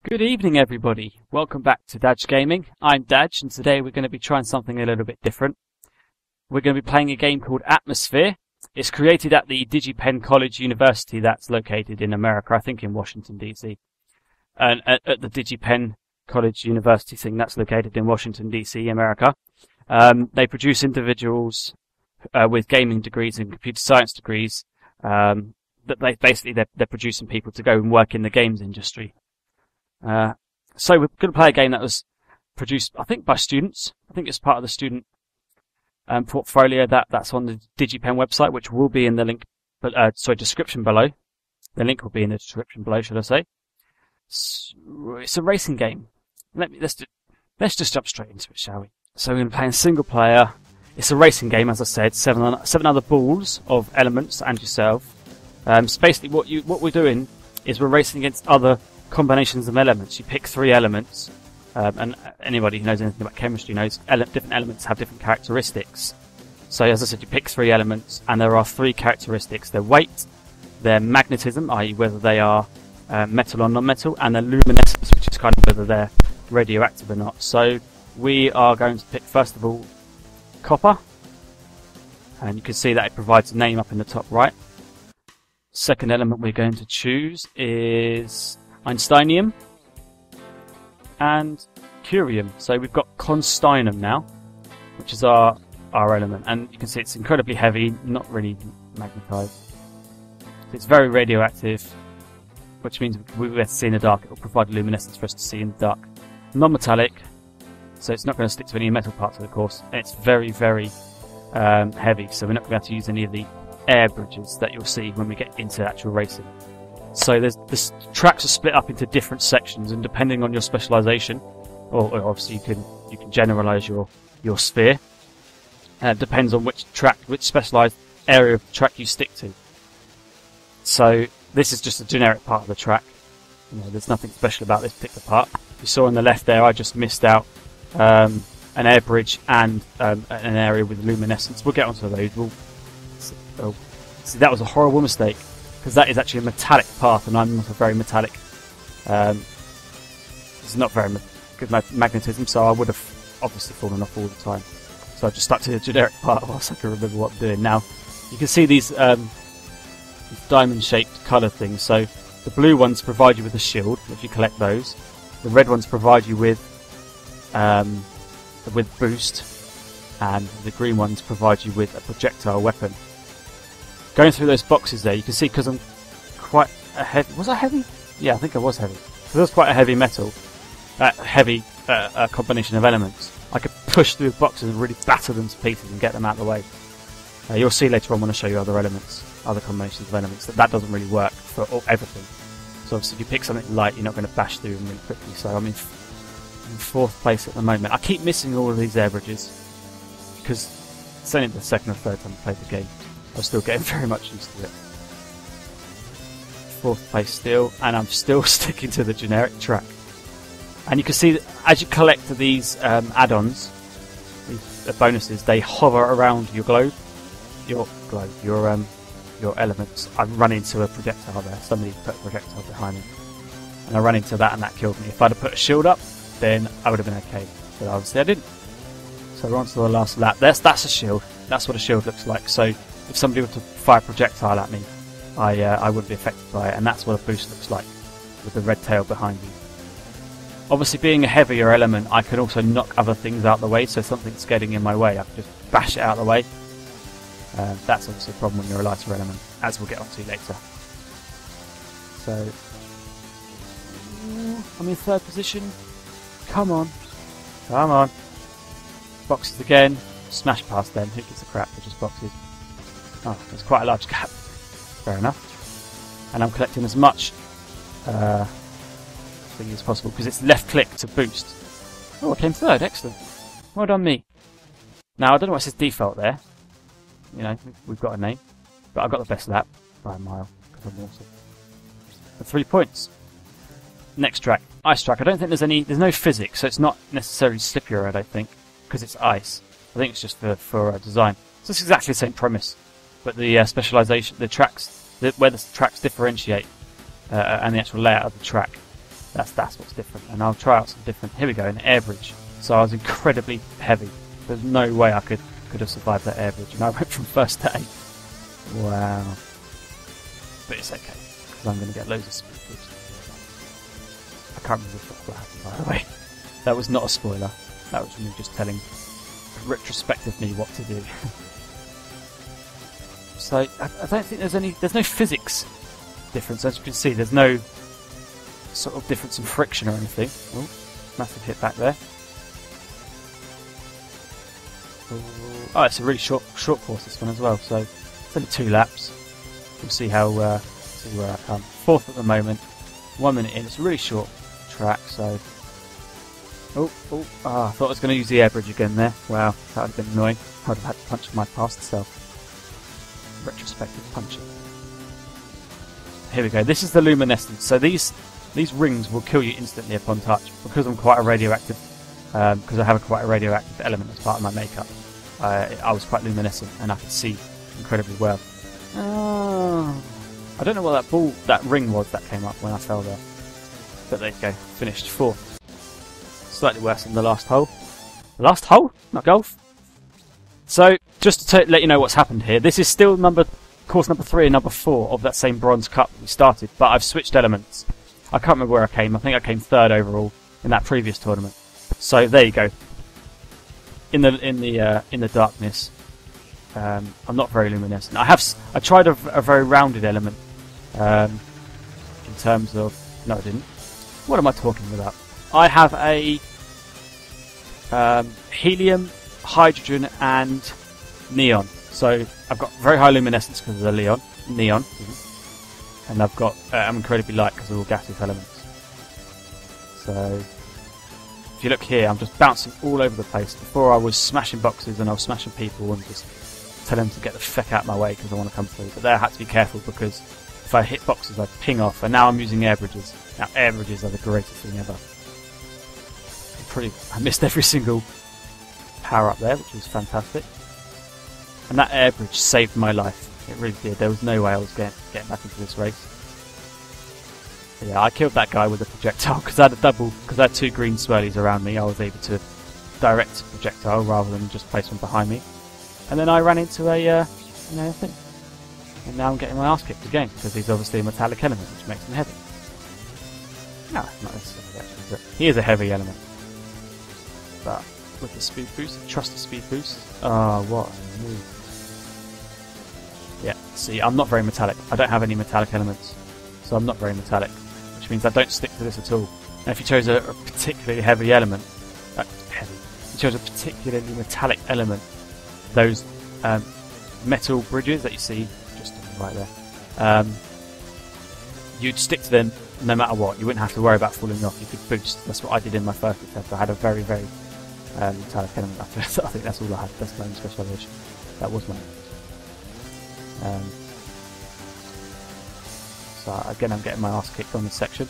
Good evening, everybody. Welcome back to Dadgegaming. I'm Dadge, and today we're going to be trying something a little bit different. We're going to be playing a game called Atmosphere. It's created at the DigiPenn College University that's located in America, I think in Washington, D.C. And at the DigiPenn College University thing that's located in Washington, D.C., America. They produce individuals with gaming degrees and computer science degrees. They're producing people to go and work in the games industry. So we're going to play a game that was produced, I think, by students. I think it's part of the student portfolio that's on the DigiPenn website, which will be in the link, description below. The link will be in the description below, should I say? It's a racing game. Let's just jump straight into it, shall we? So we're going to be playing single player. It's a racing game, as I said. Seven other balls of elements and yourself. So basically, what we're doing is we're racing against other combinations of elements. You pick 3 elements, and anybody who knows anything about chemistry knows different elements have different characteristics. So as I said, you pick 3 elements, and there are 3 characteristics: their weight, their magnetism, i.e. whether they are metal or non-metal, and their luminescence, which is kind of whether they're radioactive or not. So we are going to pick, first of all, copper, and you can see that it provides a name up in the top right. Second element we're going to choose is Einsteinium and curium. So we've got constinum now, which is our element, and you can see it's incredibly heavy, not really magnetized. So it's very radioactive, which means we'll be able to see in the dark. It will provide luminescence for us to see in the dark. Non-metallic, so it's not going to stick to any metal parts of the course. And it's very, very heavy, so we're not going to be able to use any of the air bridges that you'll see when we get into actual racing. So the tracks are split up into different sections, and depending on your specialization, or obviously you can generalize your sphere. It depends on which specialized area of the track you stick to. So this is just a generic part of the track. There's nothing special about this particular part. You saw on the left there, I just missed out an air bridge and an area with luminescence. We'll get onto those. See, that was a horrible mistake, because that is actually a metallic path, and I'm not a very metallic. It's not very good magnetism, so I would have obviously fallen off all the time. So I just stuck to the generic part whilst I can remember what I'm doing. Now, you can see these diamond-shaped colour things. So the blue ones provide you with a shield if you collect those. The red ones provide you with boost, and the green ones provide you with a projectile weapon. Going through those boxes there, you can see, because I'm quite a heavy... Was I heavy? Yeah, I think I was heavy. Because I was quite a heavy metal, combination of elements. I could push through the boxes and really batter them to pieces and get them out of the way. You'll see later on when I show you other elements, other combinations of elements, that doesn't really work for everything. So obviously if you pick something light, you're not going to bash through them really quickly. So I'm in 4th place at the moment. I keep missing all of these air bridges, because it's only the 2nd or 3rd time I played the game. I'm still getting very much used to it. 4th place still, and I'm still sticking to the generic track. And you can see that as you collect these add-ons, these bonuses, they hover around your globe, your elements. I've run into a projectile there. Somebody put a projectile behind me, and I ran into that, and that killed me. If I'd have put a shield up, then I would have been okay. But obviously I didn't. So we're on to the last lap. That's a shield. That's what a shield looks like. So if somebody were to fire a projectile at me, I wouldn't be affected by it, and that's what a boost looks like, with the red tail behind you. Obviously, being a heavier element, I can also knock other things out of the way, so if something's getting in my way, I can just bash it out of the way. That's obviously a problem when you're a lighter element, as we'll get onto later. So, I'm in 3rd position. Come on. Come on. Boxes again. Smash past them. Who gives a crap? They're just boxes. Oh, there's quite a large gap. Fair enough. And I'm collecting as much thing as possible, because it's left click to boost. Oh, I came 3rd. Excellent. Well done me. Now, I don't know what says default there. We've got a name. But I got the best lap by a mile, because I'm awesome. For 3 points. Next track. Ice track. I don't think there's no physics, so it's not necessarily slipperier, I don't think, because it's ice. I think it's just for design. So it's exactly the same premise. But the specialization, the tracks, where the tracks differentiate, and the actual layout of the track That's what's different. And I'll try out some different. Here we go, an air bridge. So I was incredibly heavy. There's no way I could have survived that air bridge, and I went from first to 8. Wow. But it's okay, because I'm going to get loads of speed boosts. I can't remember what happened, by the way. That was not a spoiler. That was me just telling retrospective me what to do. So I don't think there's no physics difference. As you can see, there's no sort of difference in friction or anything. Oh, massive hit back there. Oh, it's a really short course, this one as well. So it's only 2 laps. We'll see how see where I come. 4th at the moment. 1 minute in. It's a really short track. So I thought I was going to use the air bridge again there. Wow, that would have been annoying. I would have had to punch my past self. Retrospective punching. Here we go. This is the Luminescence. So these rings will kill you instantly upon touch. Because I'm quite a radioactive, because I have quite a radioactive element as part of my makeup. I was quite luminescent and I could see incredibly well. I don't know what that ring was that came up when I fell there. But there you go. Finished 4th. Slightly worse than the last hole. Last hole? Not golf. So, just to let you know what's happened here, this is still course number 3 and number 4 of that same bronze cup that we started, but I've switched elements. I can't remember where I came. I think I came 3rd overall in that previous tournament. So there you go. In the darkness, I'm not very luminescent. I tried a very rounded element in terms of. No, I didn't. What am I talking about? I have a helium, hydrogen, and neon. So I've got very high luminescence because of the neon, and I've got I'm incredibly light because of all gaseous elements. So if you look here, I'm just bouncing all over the place. Before I was smashing boxes and I was smashing people and just telling them to get the feck out of my way because I want to come through. But there I had to be careful because if I hit boxes, I ping off. And now I'm using air bridges. Now air bridges are the greatest thing ever. I missed every single power up there, which was fantastic. And that air bridge saved my life. It really did. There was no way I was getting back into this race. But yeah, I killed that guy with a projectile because I had 2 green swirlies around me. I was able to direct a projectile rather than just place one behind me. And then I ran into a thing. And now I'm getting my ass kicked again because he's obviously a metallic element, which makes him heavy. No, not necessarily actually, but he is a heavy element. But with the speed boost, trust the speed boost. Oh, what a move. Yeah, see, I'm not very metallic. I don't have any metallic elements. So I'm not very metallic, which means I don't stick to this at all. And if you chose a particularly heavy element, if you chose a particularly metallic element, those metal bridges that you see just right there, you'd stick to them no matter what. You wouldn't have to worry about falling off. You could boost. That's what I did in my first attempt. I had a very, very metallic element. I think that's all I had. That's my own specialisation. That was mine. So again, I'm getting my ass kicked on this section.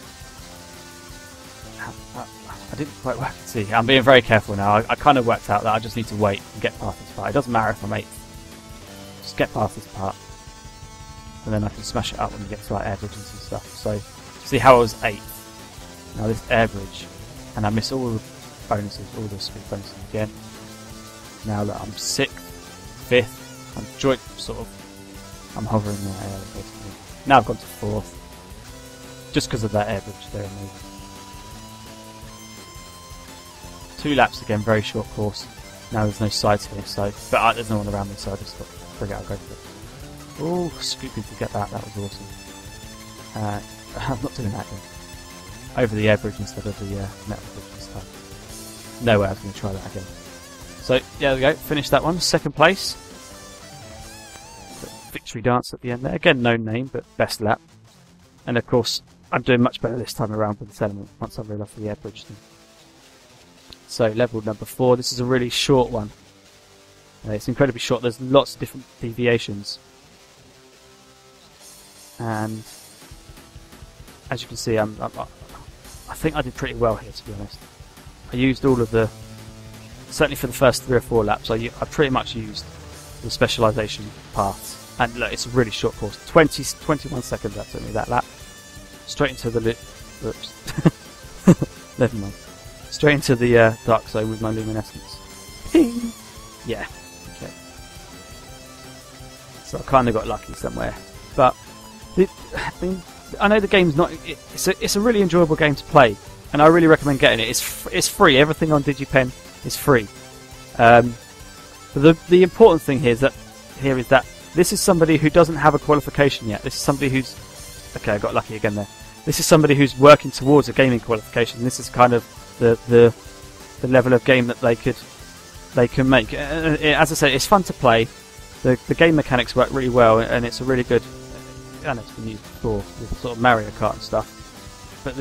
I didn't quite work. See, I'm being very careful now. I kind of worked out that I just need to wait and get past this part. It doesn't matter if I'm 8th. Just get past this part, and then I can smash it up when we get to like air bridges and stuff. So, see how I was 8th. Now this air bridge, and I miss all the bonuses, all the speed bonuses again. Now that I'm 6th, 5th, I'm joint sort of. I'm hovering in that area basically. Now I've gone to 4th, just because of that air bridge there. 2 laps again, very short course. Now there's no sides here, so but there's no one around me, so I just thought, forget I'll go for it. Oh, scooping to get that. That was awesome. I'm not doing that again. Over the air bridge instead of the metal bridge this time. No way I was going to try that again. So yeah, there we go. Finished that one. 2nd place. Victory dance at the end there. Again, no name, but best lap. And of course, I'm doing much better this time around with this element once I've realised the air bridge thing. So level number 4. This is a really short one. It's incredibly short. There's lots of different deviations. And as you can see, I think I did pretty well here, to be honest. I used all of the, certainly for the first 3 or 4 laps, I pretty much used the specialisation paths. And look, it's a really short course. 21 seconds that took me, that lap. Straight into the oops. Never mind. Straight into the dark zone with my luminescence. Ping! Yeah. Okay. So I kind of got lucky somewhere. But I know the game's not. It's a really enjoyable game to play, and I really recommend getting it. It's free. Everything on DigiPen is free. But the important thing here is that this is somebody who doesn't have a qualification yet. This is somebody who's okay. I got lucky again there. This is somebody who's working towards a gaming qualification. This is kind of the level of game that they can make. As I say, it's fun to play. The game mechanics work really well, and it's a really good. I know it's been used before with sort of Mario Kart and stuff, but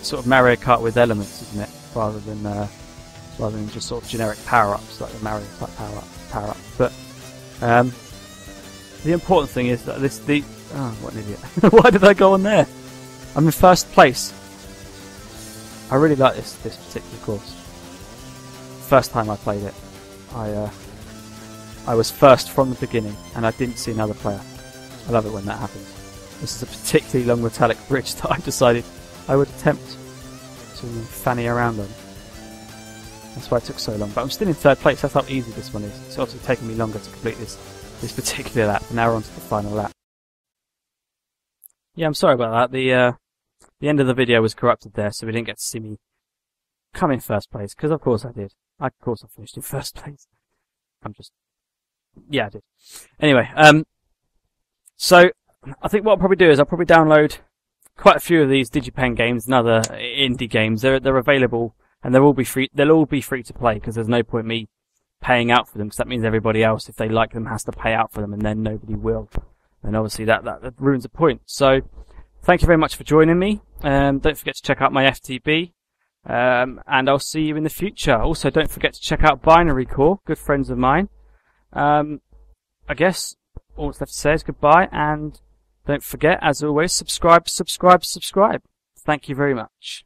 sort of Mario Kart with elements, isn't it? Rather than just sort of generic power-ups like the Mario Kart power-up. But the important thing is that oh, what an idiot! Why did I go on there? I'm in first place. I really like this particular course. First time I played it, I was first from the beginning, and I didn't see another player. I love it when that happens. This is a particularly long metallic bridge that I decided I would attempt to fanny around on. That's why it took so long. But I'm still in third place. That's how easy this one is. It's obviously taken me longer to complete this particular lap. But now we're on to the final lap. Yeah, I'm sorry about that. The end of the video was corrupted there, so we didn't get to see me come in first place. Because of course I did. Of course I finished in first place. Yeah, I did. Anyway, so I think what I'll probably do is I'll probably download quite a few of these DigiPen games and other indie games. They're available, and they'll all be free to play, because there's no point me paying out for them, because that means everybody else, if they like them, has to pay out for them, and then nobody will. And obviously that ruins the point. So thank you very much for joining me. Don't forget to check out my FTB, and I'll see you in the future. Also, don't forget to check out Binary Core, good friends of mine. I guess all that's left to say is goodbye, and don't forget, as always, subscribe. Thank you very much.